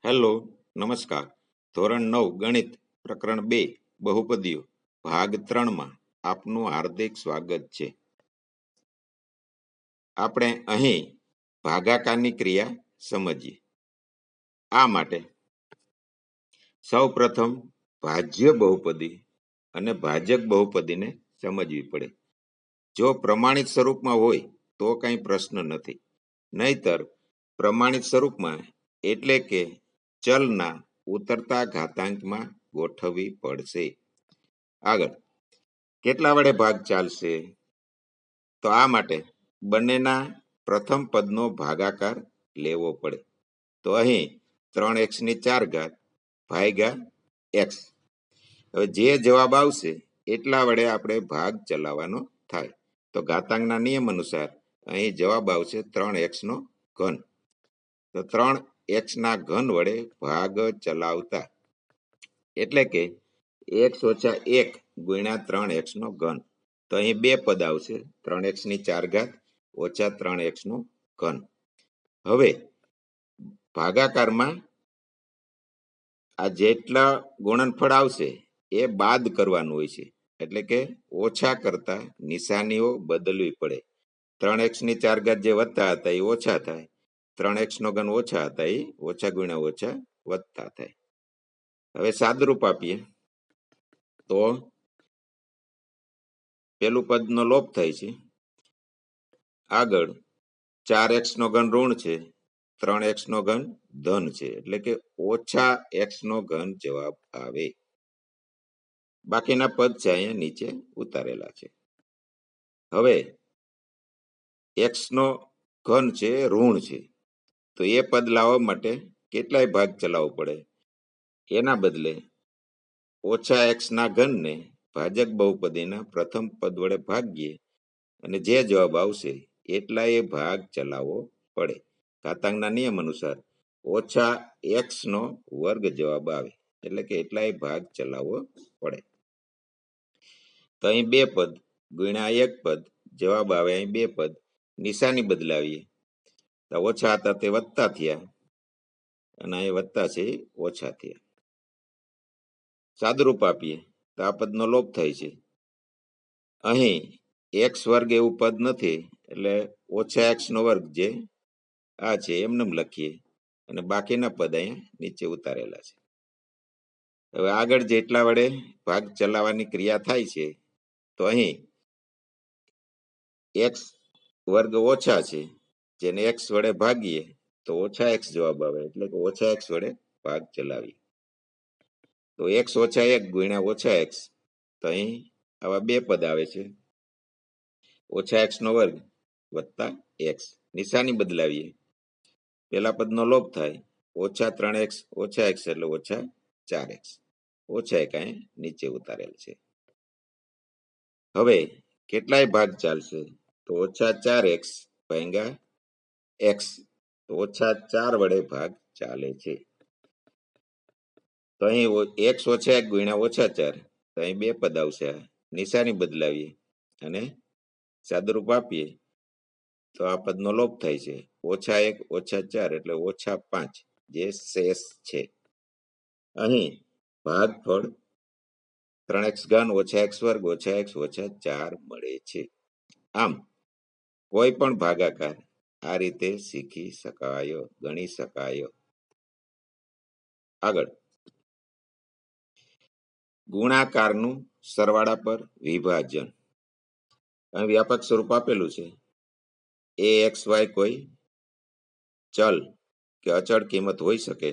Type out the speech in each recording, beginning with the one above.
Hello, નમસ્કાર. ધોરણ 9 ગણિત પ્રકરણ 2 બહુપદીઓ ભાગ 3માં આપનું હાર્દિક સ્વાગત છે. આપણે અહીં ભાગાકારની ક્રિયા સમજીએ. આ માટે સૌ પ્રથમ ભાજ્ય બહુપદી અને ભાજક બહુપદીને સમજવી પડે. જો પ્રમાણિત સ્વરૂપમાં હોય તો કંઈ પ્રશ્ન નથી, નહીતર પ્રમાણિત સ્વરૂપમાં એટલે કે ચલના ઉતરતા ઘાતાંકમાં ગોઠવવી પડશે. આગળ કેટલા વડે ભાગ ચાલશે? તો આ માટે બંનેના પ્રથમ પદનો ભાગાકાર લેવો પડે. તો અહીં 3x⁴ ભાગ્યા x. હવે જે જવાબ આવશે એટલા વડે આપણે ભાગ ચલાવવાનો થાય. તો ઘાતાંકના નિયમ અનુસાર અહીં જવાબ આવશે 3x⁴. તો 3x ના ઘન વડે ભાગ ચલાવતા એટલે કે x - 1 ગુણ્યા 3x⁴. તો અહીં બે પદ આવશે, 3x⁴ ઓછા 3x⁴. હવે ભાગાકારમાં આ જેટલા ગુણનફળ આવશે એ બાદ કરવાનું હોય છે, એટલે કે ઓછા કરતા નિશાનીઓ બદલવી પડે. 3x⁴ જે વધતા હતા એ ઓછા થાય, 3x⁴ ઓછા હતા એ ઓછા ગુણ્યા ઓછા વધતા થાય. હવે સાદરૂપ આપીએ તો પેલું પદનો લોપ થાય છે. આગળ 4x⁴ ઋણ છે, 3x⁴ ધન છે, એટલે કે ઓછા x⁴ જવાબ આવે. બાકીના પદ છે અહીંયા નીચે ઉતારેલા છે. હવે x⁴ છે ઋણ છે, તો એ પદ લાવવા માટે કેટલાય ભાગ ચલાવવો પડે? એના બદલે ઓછા x ના ઘનને ભાજક બહુપદીના પ્રથમ પદ વડે ભાગીએ અને જે જવાબ આવશે એટલા એ ભાગ ચલાવવો પડે. ઘાતાંકના નિયમ અનુસાર ઓછા x² જવાબ આવે, એટલે કે એટલા એ ભાગ ચલાવવો પડે. તો અહીં બે પદ ગુણ્યા એક પદ જવાબ આવે. અહીં બે પદ નિશાની બદલાવીએ તો ઓછા હતા તે વધતા થયા અને અહીં વધતા છે ઓછા થયા. સાદરૂપ આપીએ તો આ પદનો લોપ થાય છે. અહીં x² એવું પદ નથી, એટલે ઓછા x² જે આ છે એમને લખીએ અને બાકીના પદ અહીંયા નીચે ઉતારેલા છે. હવે આગળ જેટલા વડે ભાગ ચલાવવાની ક્રિયા થાય છે, તો અહીં x² ઓછા છે, જેને x વડે ભાગીએ તો ઓછા x જવાબ આવે, એટલે કે ઓછા x વડે ભાગ ચલાવીએ. તો x - 1 ગુણ્યા ઓછા x, તો અહીં આવા બે પદ આવે છે, ઓછા x² વત્તા x. નિશાની બદલાવીએ, પેલા પદનો લોપ થાય, ઓછા 3x ઓછા x એટલે ઓછા 4x. ઓછા એક અહીં નીચે ઉતારેલ છે. હવે કેટલાય ભાગ ચાલશે? તો ઓછા 4x ભાગ્યા x, તો ઓછા 4 વડે ભાગ ચાલે છે. તો અહીં x - 1 ગુણ્યા ઓછા 4, તો અહીં બે પદ આવશે. નિશાની બદલાવીએ અને સાદરૂપ આપીએ તો આ પદનો લોપ થાય છે, ઓછા 1 ઓછા 4 એટલે ઓછા 5 જે શેષ છે. અહીં ભાગફળ 3x³ ઓછા x² ઓછા x ઓછા 4 મળે છે. આમ કોઈ પણ ભાગાકાર આ રીતે શીખી શકાયો, ગણી શકાયો. આગળ ગુણાકારનું સરવાળા પર વિભાજન. અહીં વ્યાપક સ્વરૂપ આપેલું છે. a(x,y) કોઈ ચલ કે અચળ કિંમત હોઈ શકે.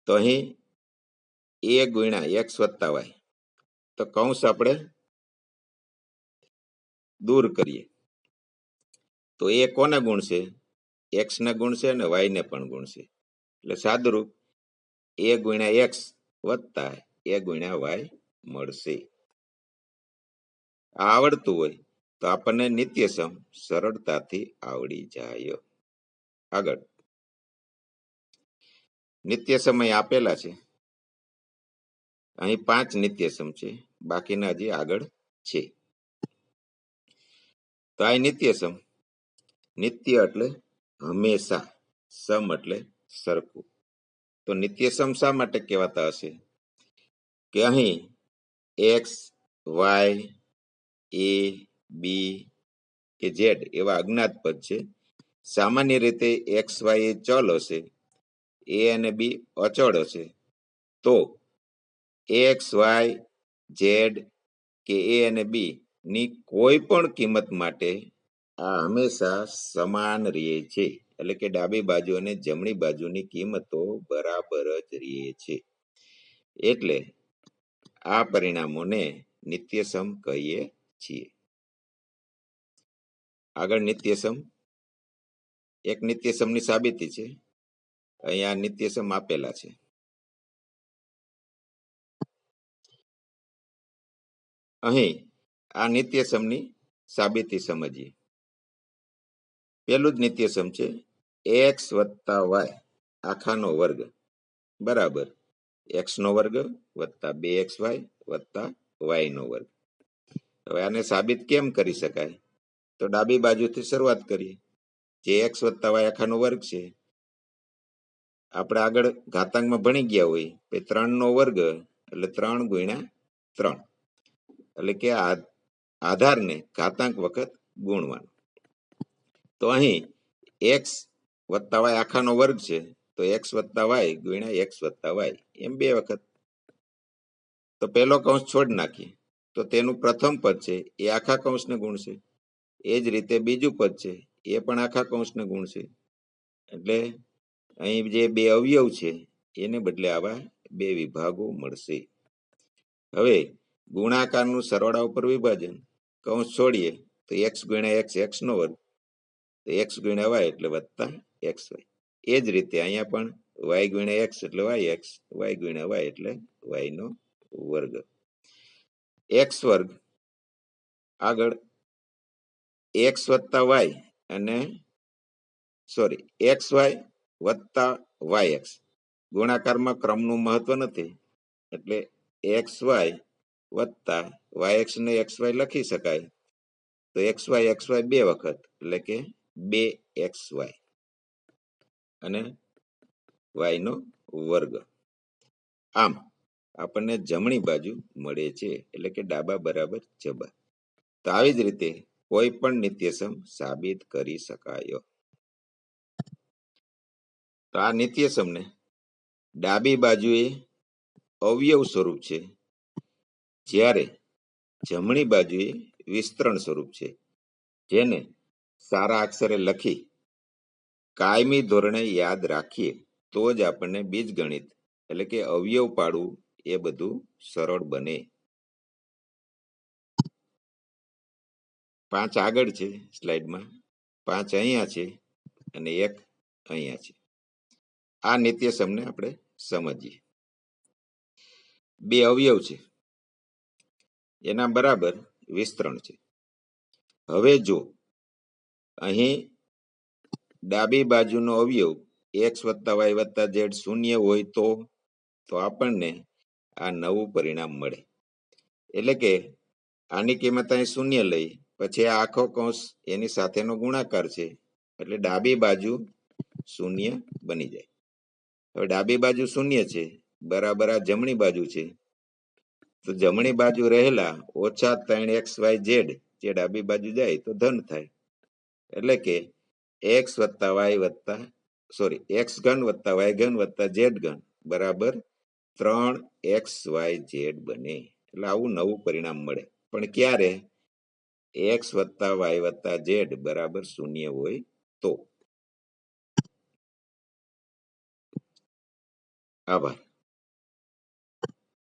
તો અહીં a ગુણ્યા x વત્તા y, તો કૌંસ આપણે દૂર કરીએ તો એ કોને ગુણશે? x ને ગુણશે અને y ને પણ ગુણશે. એટલે સાદરૂપ a ગુણ્યા x વત્તા a ગુણ્યા y મળશે. આ આવડતું હોય તો આપણને નિત્યસમ સરળતાથી આવડી જાય. આગળ નિત્યસમ અહીં આપેલા છે. અહીં 5 નિત્યસમ છે, બાકીના હજી આગળ છે. તો આ નિત્યસમ, નિત્ય એટલે હંમેશા, સમ એટલે સરખું. તો નિત્યસમ શા માટે કહેવાતા હશે કે અહીં એક્સ, વાય, એ, બી કે ઝેડ એવા અજ્ઞાત પદ છે. સામાન્ય રીતે એક્સ, વાય એ ચલ હશે, એ અને બી અચળ હશે. તો એક્સ, વાય, ઝેડ કે એ અને બી ની કોઈ પણ કિંમત માટે આ હંમેશા સમાન રહે છે. એટલે કે ડાબી બાજુ અને જમણી બાજુની કિંમતો બરાબર જ રહે છે. એટલે આ પરિણામોને નિત્યસમ કહીએ છીએ. આગળ નિત્યસમ, એક નિત્યસમની સાબિતી છે. અહીંયા નિત્યસમ આપેલા છે. અહીં આ નિત્યસમની સાબિતી સમજીએ. પેલું જ નિત્યસમ છે એક્સ વત્તા વાય આખાનો વર્ગ બરાબર એક્સ નો વર્ગ વત્તા 2xy વત્તા વાય નો વર્ગ. હવે આને સાબિત કેમ કરી શકાય? તો ડાબી બાજુથી શરૂઆત કરીએ. જે એક્સ વત્તા વાય આખાનો વર્ગ છે, આપણે આગળ ઘાતાંકમાં ભણી ગયા હોય કે 3 નો વર્ગ એટલે 3 ગુણ્યા 3, એટલે કે આધારને ઘાતાંક વખત ગુણવાનો. તો અહીં એક્સ વત્તા વાય આખાનો વર્ગ છે, તો એક્સ વત્તા વાય ગુણ્યા એક્સ વત્તા વાય એમ 2 વખત. તો પહેલો કૌંસ છોડ નાખીએ તો તેનું પ્રથમ પદ છે એ આખા કૌંસને ગુણશે. એ જ રીતે બીજું પદ છે એ પણ આખા કૌંસને ગુણશે. એટલે અહીં જે 2 અવયવ છે એને બદલે આવા 2 વિભાગો મળશે. હવે ગુણાકારનું સરવાળા ઉપર વિભાજન, કૌંસ છોડીએ તો એક્સ ગુણ્યા એક્સ એક્સ નો વર્ગ, તો એક્સ ગુણ્યા વાય એટલે વત્તા એક્સ વાય. એ જ રીતે અહીંયા પણ વાય ગુણ્યા એક્સ એટલે વાય એક્સ, વાય ગુણ્યા વાય એટલે વાય નો વર્ગ. એક્સ વર્ગ આગળ એક્સ વત્તા વાય અને એક્સ વાય વત્તા વાય એક્સ. ગુણાકારમાં ક્રમનું મહત્વ નથી, એટલે એક્સ વાય વત્તા વાય એક્સ ને એક્સ વાય લખી શકાય. તો એક્સ વાય 2 વખત એટલે કે 2xy અને વાય નો વર્ગ. આમ આપણને જમણી બાજુ મળે છે, એટલે કે ડાબા બરાબર જબા. તો આવી જ રીતે કોઈ પણ નિત્યસમ સાબિત કરી શકાય. તો આ નિત્યસમને ડાબી બાજુએ અવયવ સ્વરૂપ છે, જ્યારે જમણી બાજુએ વિસ્તરણ સ્વરૂપ છે, જેને સારા અક્ષરે લખી કાયમી ધોરણે યાદ રાખીએ તો જ આપણને બીજગણિત એટલે કે અવયવ પાડવું એ બધું સરળ બને. 5 આગળ છે સ્લાઇડમાં, 5 અહીંયા છે અને 1 અહીંયા છે. આ નિત્યસમને આપણે સમજીએ. 2 અવયવ છે, એના બરાબર વિસ્તરણ છે. હવે જો અહીં ડાબી બાજુનો અવયવ એક્સ વત્તા વાય વત્તા ઝેડ શૂન્ય હોય તો આપણને આ નવું પરિણામ મળે. એટલે કે આની કિંમત અહીં શૂન્ય લઈ પછી આ આખો કૌંસ એની સાથેનો ગુણાકાર છે, એટલે ડાબી બાજુ શૂન્ય બની જાય. હવે ડાબી બાજુ શૂન્ય છે બરાબર આ જમણી બાજુ છે, તો જમણી બાજુ રહેલા ઓછા 3xy ઝેડ જે ડાબી બાજુ જાય તો ધન થાય. એટલે કે એક્સ વત્તા વાય વત્તા એક્સ ઘન વત્તા વાય ઘન વત્તા ઝેડ ઘન બરાબર 3xy ઝેડ બને. એટલે આવું નવું પરિણામ મળે. પણ ક્યારે? એક્સ વત્તા વાય વત્તા ઝેડ બરાબર શૂન્ય હોય તો. આભાર.